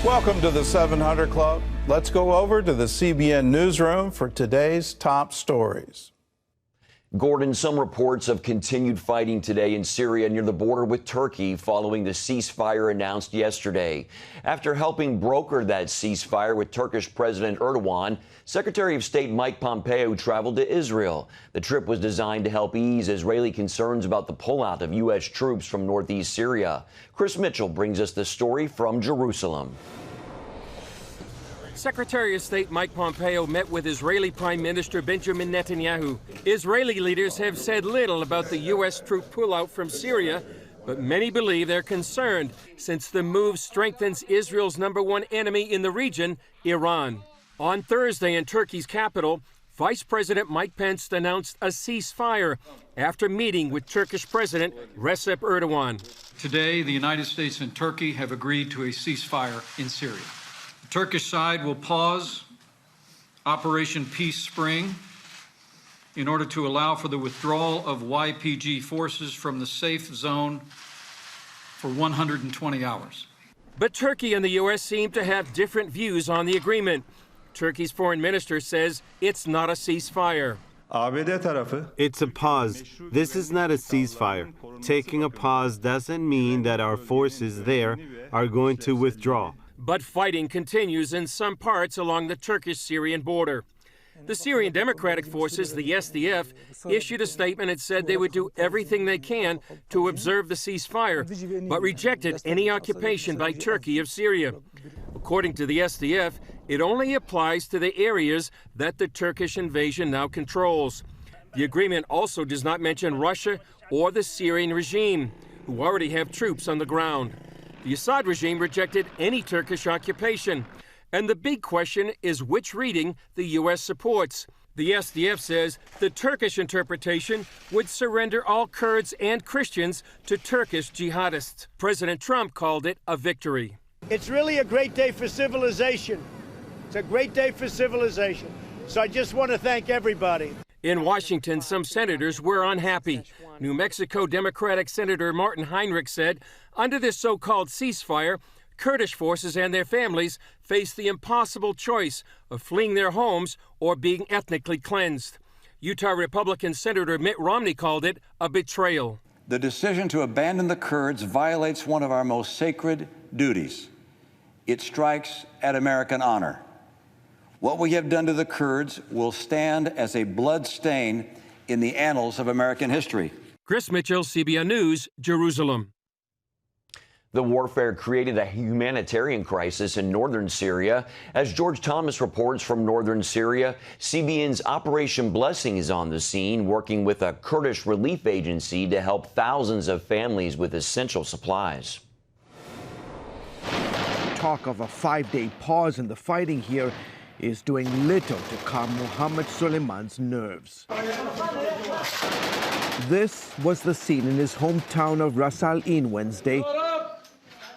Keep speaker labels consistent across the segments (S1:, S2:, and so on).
S1: Welcome to the 700 Club. Let's go over to the CBN newsroom for today's top stories.
S2: Gordon, some reports of continued fighting today in Syria near the border with Turkey following the ceasefire announced yesterday. After helping broker that ceasefire with Turkish President Erdogan, Secretary of State Mike Pompeo traveled to Israel. The trip was designed to help ease Israeli concerns about the pullout of U.S. troops from northeast Syria. Chris Mitchell brings us the story from Jerusalem.
S3: Secretary of State Mike Pompeo met with Israeli Prime Minister Benjamin Netanyahu. Israeli leaders have said little about the U.S. troop pullout from Syria, but many believe they're concerned since the move strengthens Israel's #1 enemy in the region, Iran. On Thursday in Turkey's capital, Vice President Mike Pence announced a ceasefire after meeting with Turkish President Recep Erdogan.
S4: Today, the United States and Turkey have agreed to a ceasefire in Syria. The Turkish side will pause Operation Peace Spring in order to allow for the withdrawal of YPG forces from the safe zone for 120 hours.
S3: But Turkey and the U.S. seem to have different views on the agreement. Turkey's foreign minister says it's not a ceasefire.
S5: It's a pause. This is not a ceasefire. Taking a pause doesn't mean that our forces there are going to withdraw.
S3: But fighting continues in some parts along the Turkish-Syrian border. The Syrian Democratic Forces, the SDF, issued a statement and said they would do everything they can to observe the ceasefire, but rejected any occupation by Turkey of Syria. According to the SDF, it only applies to the areas that the Turkish invasion now controls. The agreement also does not mention Russia or the Syrian regime, who already have troops on the ground. The Assad regime rejected any Turkish occupation. And the big question is which reading the U.S. supports. The SDF says the Turkish interpretation would surrender all Kurds and Christians to Turkish jihadists. President Trump called it a victory.
S6: It's really a great day for civilization. It's a great day for civilization. So I just want to thank everybody.
S3: In Washington, some senators were unhappy. New Mexico Democratic Senator Martin Heinrich said, under this so-called ceasefire, Kurdish forces and their families face the impossible choice of fleeing their homes or being ethnically cleansed. Utah Republican Senator Mitt Romney called it a betrayal.
S7: The decision to abandon the Kurds violates one of our most sacred duties. It strikes at American honor. What we have done to the Kurds will stand as a blood stain in the annals of American history.
S3: Chris Mitchell, CBN News, Jerusalem.
S2: The warfare created a humanitarian crisis in northern Syria. As George Thomas reports from northern Syria, CBN's Operation Blessing is on the scene, working with a Kurdish relief agency to help thousands of families with essential supplies.
S8: Talk of a 5-day pause in the fighting here is doing little to calm Mohammed Suleiman's nerves. This was the scene in his hometown of Ras Al Ain Wednesday,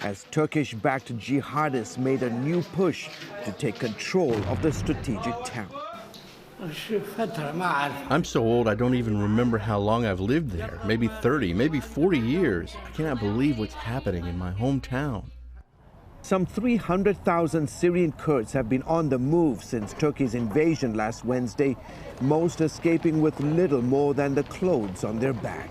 S8: as Turkish-backed jihadists made a new push to take control of the strategic town.
S9: I'm so old I don't even remember how long I've lived there. Maybe 30, maybe 40 years. I cannot believe what's happening in my hometown.
S8: Some 300,000 Syrian Kurds have been on the move since Turkey's invasion last Wednesday, most escaping with little more than the clothes on their back.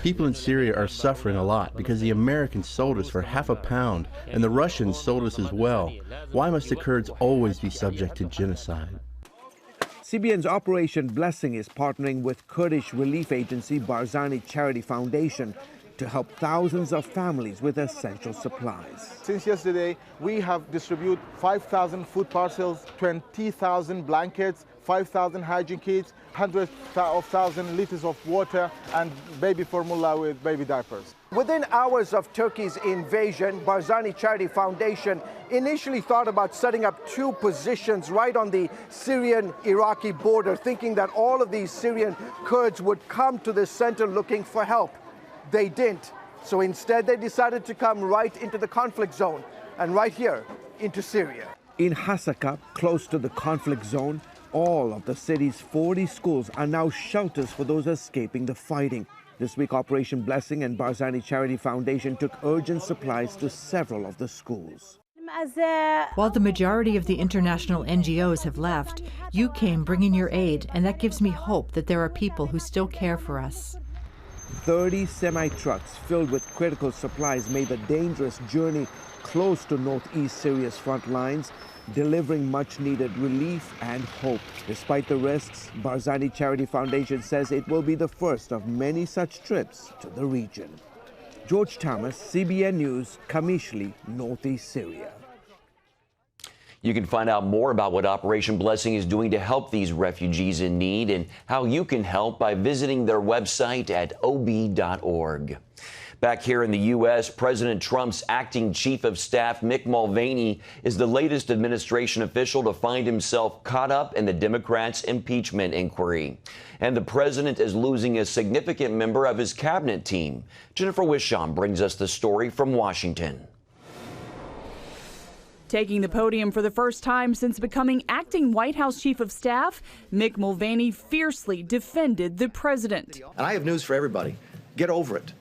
S9: People in Syria are suffering a lot because the Americans sold us for half a pound and the Russians sold us as well. Why must the Kurds always be subject to genocide?
S8: CBN's Operation Blessing is partnering with Kurdish relief agency Barzani Charity Foundation to help thousands of families with essential supplies.
S10: Since yesterday, we have distributed 5,000 food parcels, 20,000 blankets, 5,000 hygiene kits, hundreds of thousands liters of water, and baby formula with baby diapers.
S8: Within hours of Turkey's invasion, Barzani Charity Foundation initially thought about setting up 2 positions right on the Syrian-Iraqi border, thinking that all of these Syrian Kurds would come to this center looking for help. They didn't. So instead, they decided to come right into the conflict zone and right here into Syria. In Hasaka, close to the conflict zone, all of the city's 40 schools are now shelters for those escaping the fighting. This week, Operation Blessing and Barzani Charity Foundation took urgent supplies to several of the schools.
S11: While the majority of the international NGOs have left, you came bringing your aid, and that gives me hope that there are people who still care for us.
S8: 30 semi-trucks filled with critical supplies made the dangerous journey close to northeast Syria's front lines, delivering much-needed relief and hope. Despite the risks, Barzani Charity Foundation says it will be the first of many such trips to the region. George Thomas, CBN News, Qamishli, northeast Syria.
S2: You can find out more about what Operation Blessing is doing to help these refugees in need and how you can help by visiting their website at ob.org. Back here in the U.S., President Trump's acting chief of staff, Mick Mulvaney, is the latest administration official to find himself caught up in the Democrats' impeachment inquiry. And the president is losing a significant member of his cabinet team. Jennifer Wishon brings us the story from Washington.
S12: Taking the podium for the first time since becoming acting White House chief of staff, Mick Mulvaney fiercely defended the president.
S13: And I have news for everybody. Get over it.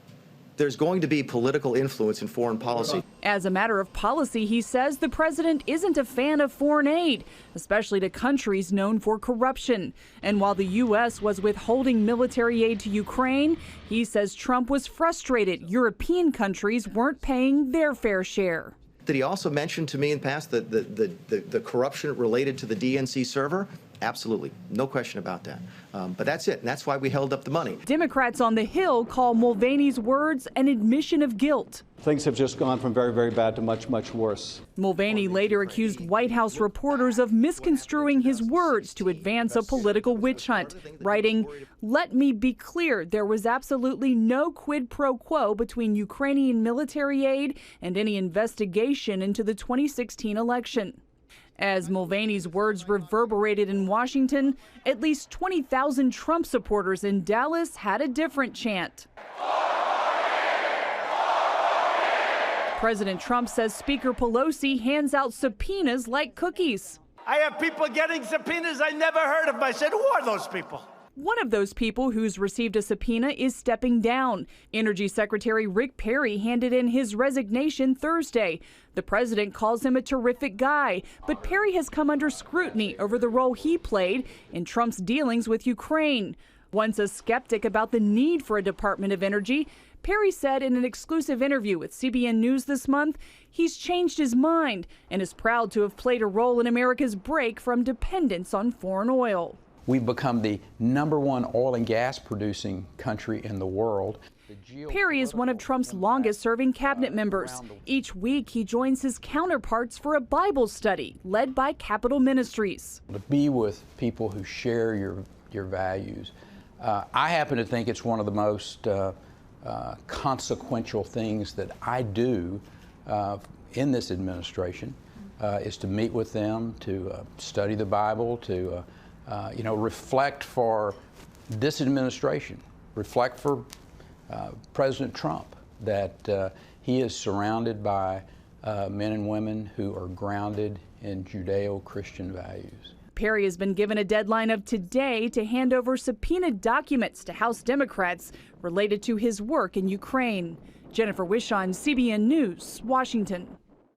S13: There's going to be political influence in foreign policy.
S12: As a matter of policy, he says the president isn't a fan of foreign aid, especially to countries known for corruption. And while the U.S. was withholding military aid to Ukraine, he says Trump was frustrated European countries weren't paying their fair share.
S13: Did he also mention to me in the past the corruption related to the DNC server? Absolutely. No question about that. But that's it. And that's why we held up the money.
S12: Democrats on the Hill call Mulvaney's words an admission of guilt.
S14: Things have just gone from very, very bad to much, much worse.
S12: Mulvaney later accused White House reporters of misconstruing his words to advance a political witch hunt, writing, "Let me be clear, there was absolutely no quid pro quo between Ukrainian military aid and any investigation into the 2016 election." As Mulvaney's words reverberated in Washington, at least 20,000 Trump supporters in Dallas had a different chant. President Trump says Speaker Pelosi hands out subpoenas like cookies.
S6: I have people getting subpoenas I never heard of. I said, who are those people?
S12: One of those people who's received a subpoena is stepping down. Energy Secretary Rick Perry handed in his resignation Thursday. The president calls him a terrific guy, but Perry has come under scrutiny over the role he played in Trump's dealings with Ukraine. Once a skeptic about the need for a Department of Energy, Perry said in an exclusive interview with CBN News this month, he's changed his mind and is proud to have played a role in America's break from dependence on foreign oil.
S15: We've become the #1 oil and gas producing country in the world.
S12: Perry is one of Trump's longest serving cabinet members. Each week he joins his counterparts for a Bible study led by Capital Ministries.
S15: To be with people who share your values, I happen to think it's one of the most consequential things that I do in this administration is to meet with them, to study the Bible, to reflect for this administration, reflect for President Trump, that he is surrounded by men and women who are grounded in Judeo-Christian values.
S12: Perry has been given a deadline of today to hand over subpoenaed documents to House Democrats related to his work in Ukraine. Jennifer Wishon, CBN News, Washington.